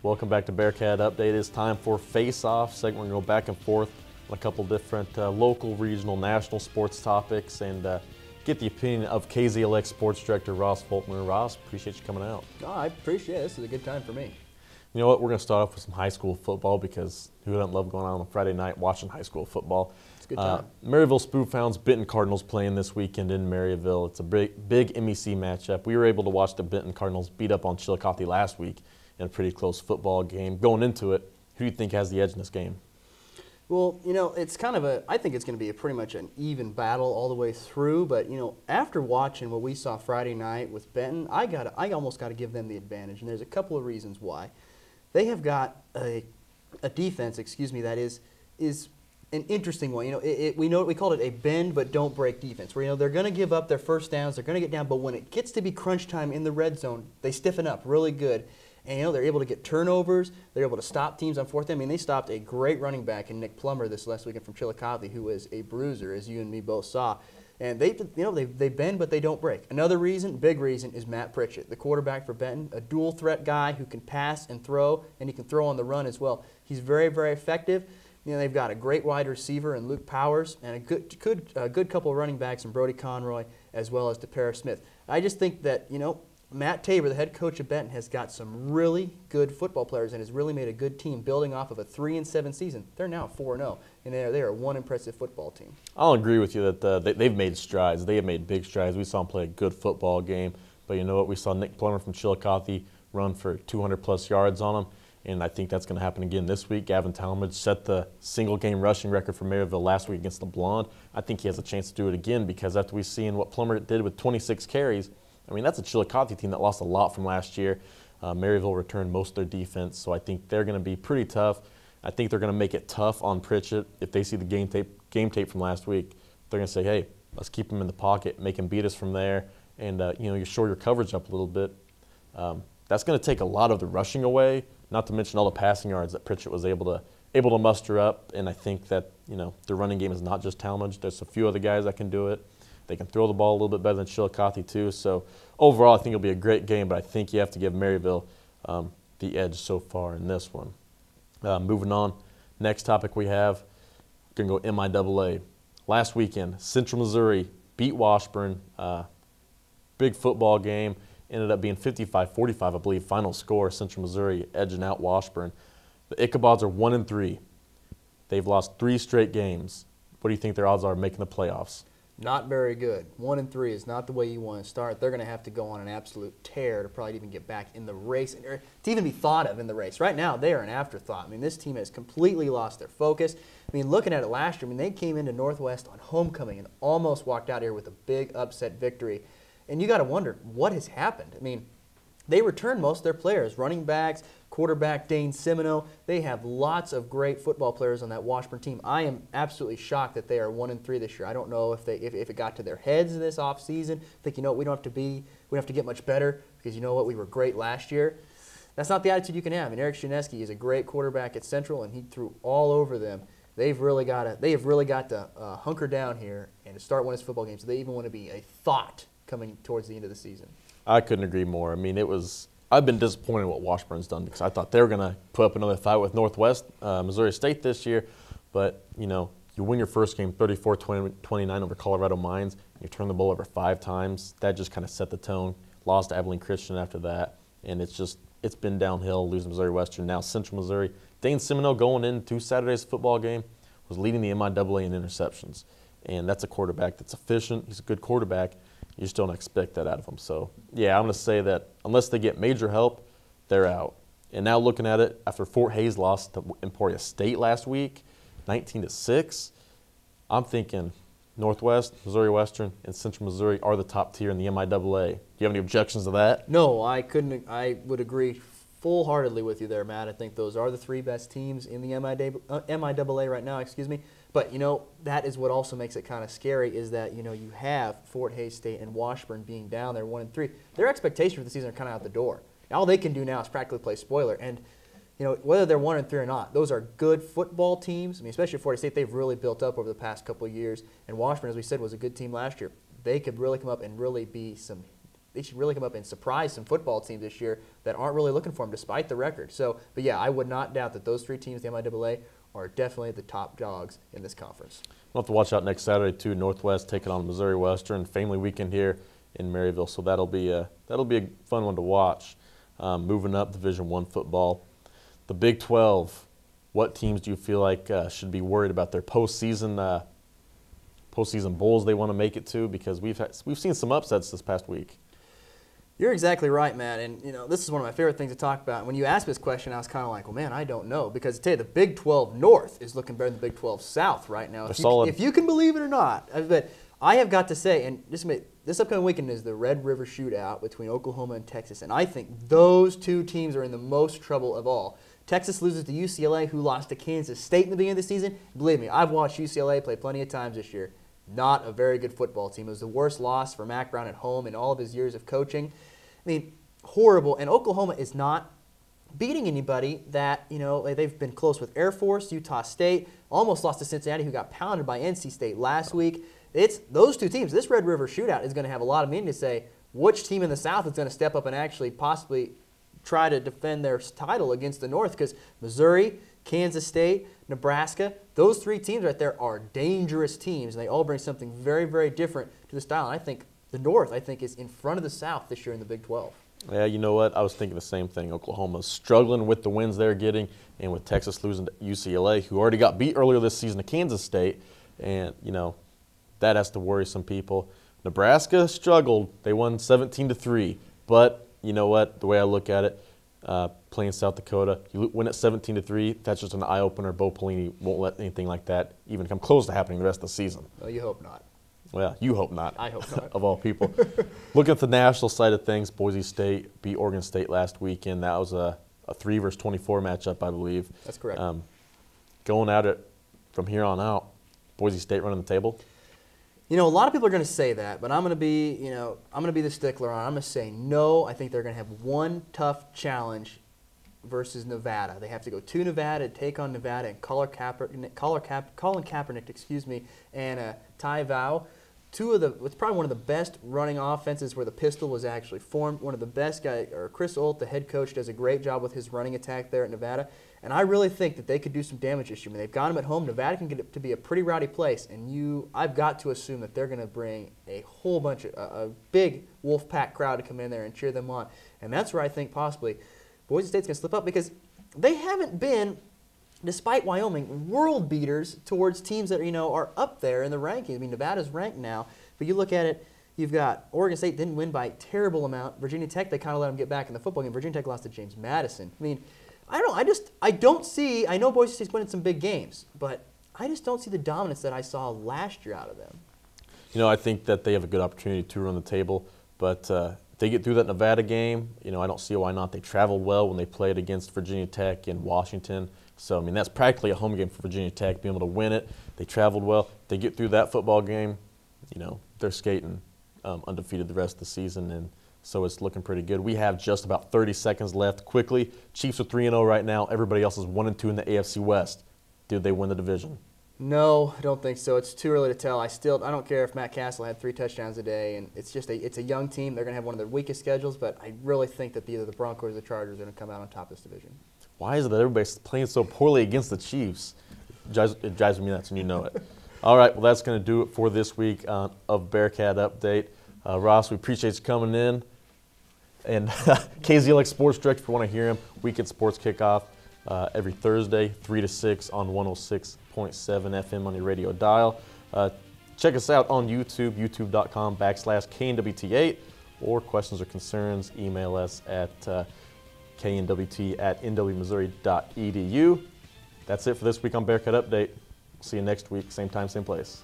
Welcome back to Bearcat Update. It's time for Face Off segment. We're going to go back and forth on a couple different local, regional, national sports topics and get the opinion of KZLX Sports Director Ross Volkmer. Ross, appreciate you coming out. Oh, I appreciate it. This is a good time for me. You know what? We're going to start off with some high school football because who doesn't love going out on a Friday night watching high school football? It's a good time. Maryville Spoonhounds, Benton Cardinals playing this weekend in Maryville. It's a big MEC matchup. We were able to watch the Benton Cardinals beat up on Chillicothe last week in a pretty close football game. Going into it, who do you think has the edge in this game? Well, you know, it's kind of I think it's going to be pretty much an even battle all the way through. But, you know, after watching what we saw Friday night with Benton, I almost got to give them the advantage. And there's a couple of reasons why. They have got a defense, that is an interesting one. You know, we called it a bend but don't break defense, where, you know, they're going to give up their first downs, they're going to get down, but when it gets to be crunch time in the red zone, they stiffen up really good. And, you know, they're able to get turnovers. They're able to stop teams on fourth down. I mean, they stopped a great running back in Nick Plummer this last weekend from Chillicothe, who was a bruiser, as you and me both saw. And they bend, but they don't break. Another reason, big reason, is Matt Pritchett, the quarterback for Benton, a dual threat guy who can pass and throw, and he can throw on the run as well. He's very, very effective. You know, they've got a great wide receiver in Luke Powers and a good couple of running backs in Brody Conroy as well as DePera Smith. I just think that, you know, Matt Tabor, the head coach of Benton, has got some really good football players and has really made a good team building off of a 3-7 season. They're now 4-0, and they are one impressive football team. I'll agree with you that they've made strides. They have made big strides. We saw them play a good football game, but you know what? We saw Nick Plummer from Chillicothe run for 200-plus yards on them, and I think that's going to happen again this week. Gavin Talmadge set the single-game rushing record for Maryville last week against the Blonde. I think he has a chance to do it again because after we've seen what Plummer did with 26 carries, I mean, that's a Chillicothe team that lost a lot from last year. Maryville returned most of their defense, so I think they're going to be pretty tough. I think they're going to make it tough on Pritchett. If they see the game tape from last week, they're going to say, hey, let's keep him in the pocket, make him beat us from there, and you know, you shore your coverage up a little bit. That's going to take a lot of the rushing away, not to mention all the passing yards that Pritchett was able to muster up. And I think that, you know, the running game is not just Talmadge. There's a few other guys that can do it. They can throw the ball a little bit better than Chillicothe too. So overall, I think it'll be a great game, but I think you have to give Maryville the edge so far in this one. Moving on, next topic we have, going to go MIAA. Last weekend, Central Missouri beat Washburn. Big football game. Ended up being 55-45, I believe, final score. Central Missouri edging out Washburn. The Ichabods are 1-3. They've lost 3 straight games. What do you think their odds are of making the playoffs? Not very good. 1-3 is not the way you want to start. They're going to have to go on an absolute tear to probably even get back in the race, or to even be thought of in the race. Right now, they are an afterthought. I mean, this team has completely lost their focus. I mean, looking at it last year, I mean, they came into Northwest on homecoming and almost walked out here with a big upset victory. And you got to wonder, what has happened? I mean, they returned most of their players, running backs, quarterback Dane Semino. They have lots of great football players on that Washburn team. I am absolutely shocked that they are 1-3 this year. I don't know if it got to their heads this offseason. Think, you know, we don't have to get much better because, you know what, we were great last year. That's not the attitude you can have. I mean, Eric Shineski is a great quarterback at Central, and he threw all over them. They have really got to hunker down here and to start winning this football game. So they even want to be a thought coming towards the end of the season. I couldn't agree more. I mean, I've been disappointed in what Washburn's done because I thought they were going to put up another fight with Northwest Missouri State this year. But, you know, you win your first game 34-29 over Colorado Mines. You turn the ball over 5 times. That just kind of set the tone. Lost to Abilene Christian after that. And it's been downhill, losing Missouri Western. Now Central Missouri. Dane Semino going into Saturday's football game was leading the MIAA in interceptions. And that's a quarterback that's efficient. He's a good quarterback. You just don't expect that out of them. So, yeah, I'm going to say that unless they get major help, they're out. And now looking at it, after Fort Hays lost to Emporia State last week, 19-6, I'm thinking Northwest, Missouri Western, and Central Missouri are the top tier in the MIAA. Do you have any objections to that? No, I would agree full-heartedly with you there, Matt. I think those are the 3 best teams in the MIAA right now, But, you know, that is what also makes it kind of scary is that, you know, you have Fort Hays State and Washburn being down there 1-3. Their expectations for the season are kind of out the door. All they can do now is practically play spoiler. And, you know, whether they're 1-3 or not, those are good football teams. I mean, especially Fort Hays State, they've really built up over the past couple of years. And Washburn, as we said, was a good team last year. They could really come up and really be some they should really come up and surprise some football teams this year that aren't really looking for them despite the record. So, but yeah, I would not doubt that those 3 teams, the MIAA, are definitely the top dogs in this conference. We'll have to watch out next Saturday too. Northwest taking on Missouri Western, family weekend here in Maryville, so that'll be a fun one to watch. Moving up, Division I football, the Big 12. What teams do you feel like should be worried about their postseason bowls they want to make it to? Because we've seen some upsets this past week. You're exactly right, Matt. And this is one of my favorite things to talk about. When you asked this question, I was kind of like, well, man, I don't know, because I tell you, the Big 12 North is looking better than the Big 12 South right now. They're solid. If you can believe it or not. But I have got to say, and this upcoming weekend is the Red River Shootout between Oklahoma and Texas, and I think those 2 teams are in the most trouble of all. Texas loses to UCLA, who lost to Kansas State in the beginning of the season. Believe me, I've watched UCLA play plenty of times this year. Not a very good football team. It was the worst loss for Mack Brown at home in all of his years of coaching. I mean, horrible. And Oklahoma is not beating anybody that, they've been close with Air Force, Utah State, almost lost to Cincinnati, who got pounded by NC State last week. It's those 2 teams. This Red River Shootout is going to have a lot of meaning to say which team in the South is going to step up and actually possibly try to defend their title against the North, because Missouri, Kansas State, Nebraska, those 3 teams right there are dangerous teams, and they all bring something very, very different to the style. And I think the North, is in front of the South this year in the Big 12. Yeah, you know what? I was thinking the same thing. Oklahoma's struggling with the wins they're getting, and with Texas losing to UCLA, who already got beat earlier this season to Kansas State, and, that has to worry some people. Nebraska struggled. They won 17-3, but you know what? The way I look at it, playing South Dakota, you win at 17-3, that's just an eye-opener. Bo Pelini won't let anything like that even come close to happening the rest of the season. Well, you hope not. Well, you hope not. I hope not. Of all people. Looking at the national side of things, Boise State beat Oregon State last weekend. That was a 3 versus 24 matchup, I believe. That's correct. Going at it from here on out, Boise State running the table. A lot of people are going to say that, but I'm going to be, the stickler on it. I'm going to say no. I think they're going to have one tough challenge versus Nevada. They have to go to Nevada to take on Nevada, and Colin Kaepernick, and Ty Vow. It's probably one of the best running offenses where the pistol was actually formed. One of the best guys, or Chris Olt, the head coach, does a great job with his running attack there at Nevada. And I really think that they could do some damage this year. I mean, they've got them at home. Nevada can get it to be a pretty rowdy place, and I've got to assume that they're going to bring a whole bunch of a big Wolfpack crowd to come in there and cheer them on. And that's where I think possibly Boise State's going to slip up, because they haven't been, despite Wyoming, world beaters towards teams that are up there in the rankings. I mean, Nevada's ranked now, but you look at it, you've got Oregon State didn't win by a terrible amount. Virginia Tech, they kind of let them get back in the football game. Virginia Tech lost to James Madison. I mean, I don't know. I don't see. I know Boise State's winning some big games, but I just don't see the dominance that I saw last year out of them. I think that they have a good opportunity to run the table, but they get through that Nevada game. I don't see why not. They traveled well when they played against Virginia Tech in Washington. So, that's practically a home game for Virginia Tech, being able to win it. They traveled well. They get through that football game, they're skating undefeated the rest of the season, and so it's looking pretty good. We have just about 30 seconds left. Quickly, Chiefs are 3-0 right now. Everybody else is 1-2 in the AFC West. Did they win the division? No, I don't think so. It's too early to tell. I don't care if Matt Castle had 3 touchdowns a day, and it's a young team. They're going to have one of their weakest schedules, but I really think that either the Broncos or the Chargers are going to come out on top of this division. Why is it that everybody's playing so poorly against the Chiefs? It drives me nuts, and you know it. All right, well, that's going to do it for this week of Bearcat Update. Ross, we appreciate you coming in. And KZLX Sports Director, if you want to hear him, Weekend Sports Kickoff every Thursday, 3 to 6 on 106.7 FM on your radio dial. Check us out on YouTube, youtube.com/KNWT8, or questions or concerns, email us at knwt@nwmissouri.edu. That's it for this week on Bearcat Update. See you next week, same time, same place.